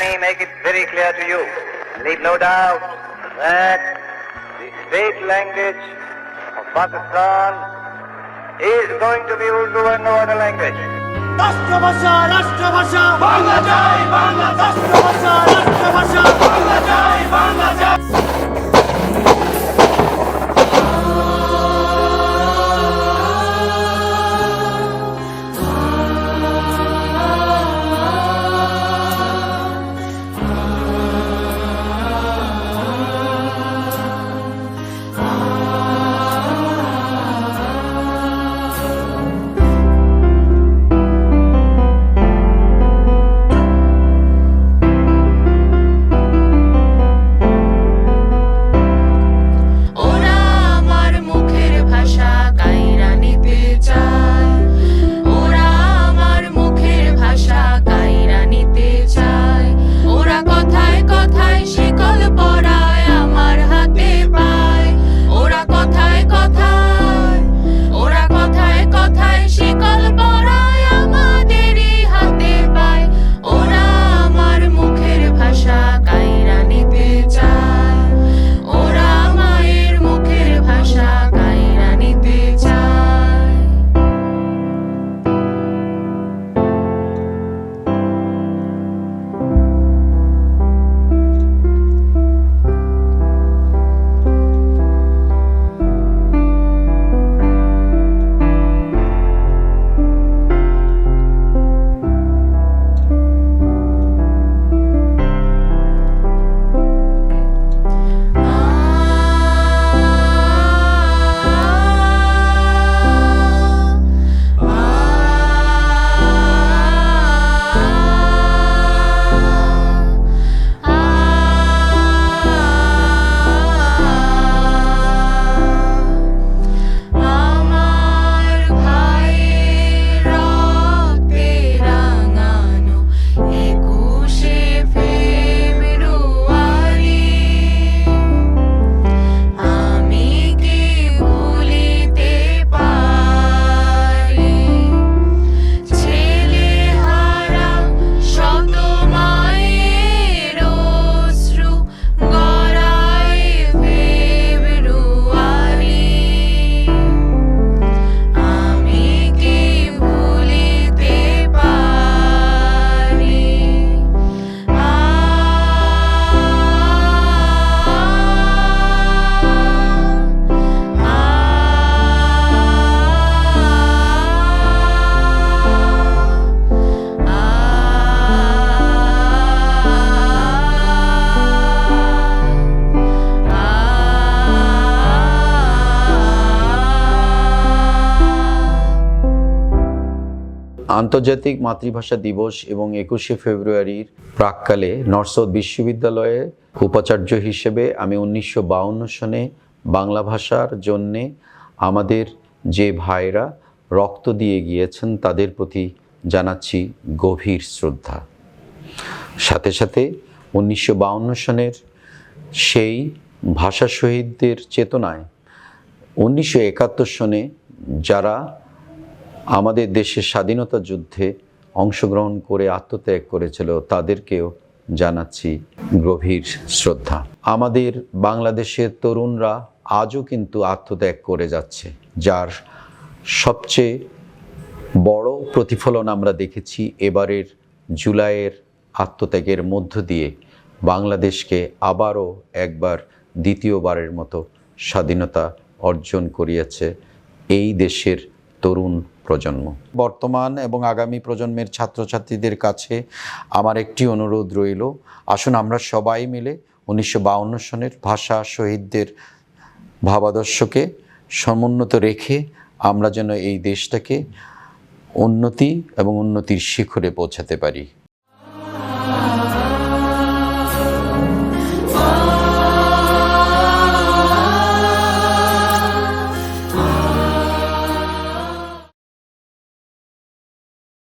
me make it very clear to you, leave no doubt that the state language of Pakistan is going to be Urdu and no other language. রাষ্ট্রভাষা রাষ্ট্রভাষা বাংলা চাই বাংলা রাষ্ট্রভাষা রাষ্ট্রভাষা বাংলা চাই বাংলা চাই আন্তর্জাতিক মাতৃভাষা দিবস এবং 21শে ফেব্রুয়ারির প্রাক্কালে নর্থ সাউথ বিশ্ববিদ্যালয়ে উপাচার্য হিসেবে আমি 1952 সনে বাংলা ভাষার জন্যে আমাদের যে ভাইরা রক্ত দিয়ে গিয়েছেন তাদের প্রতি জানাচ্ছি গভীর শ্রদ্ধা। সাথে সাথে 1952 সনের সেই ভাষা শহীদদের চেতনায় 1971 সনে যারা আমাদের দেশের স্বাধীনতা যুদ্ধে অংশগ্রহণ করে আত্মত্যাগ করেছিল তাদেরকেও জানাচ্ছি গভীর শ্রদ্ধা। আমাদের বাংলাদেশের তরুণরা আজও কিন্তু আত্মত্যাগ করে যাচ্ছে, যার সবচেয়ে বড় প্রতিফলন আমরা দেখেছি এবারের জুলাইয়ের আত্মত্যাগের মধ্য দিয়ে বাংলাদেশকে আবারও একবার দ্বিতীয়বারের মতো স্বাধীনতা অর্জন করিয়েছে এই দেশের তরুণ প্রজন্ম। বর্তমান এবং আগামী প্রজন্মের ছাত্রছাত্রীদের কাছে আমার একটি অনুরোধ রইল, আসুন আমরা সবাই মিলে 1952 সনের ভাষা শহীদদের ভাবাদর্শকে সমুন্নত রেখে আমরা যেন এই দেশটাকে উন্নতি এবং উন্নতির শিখরে পৌঁছাতে পারি।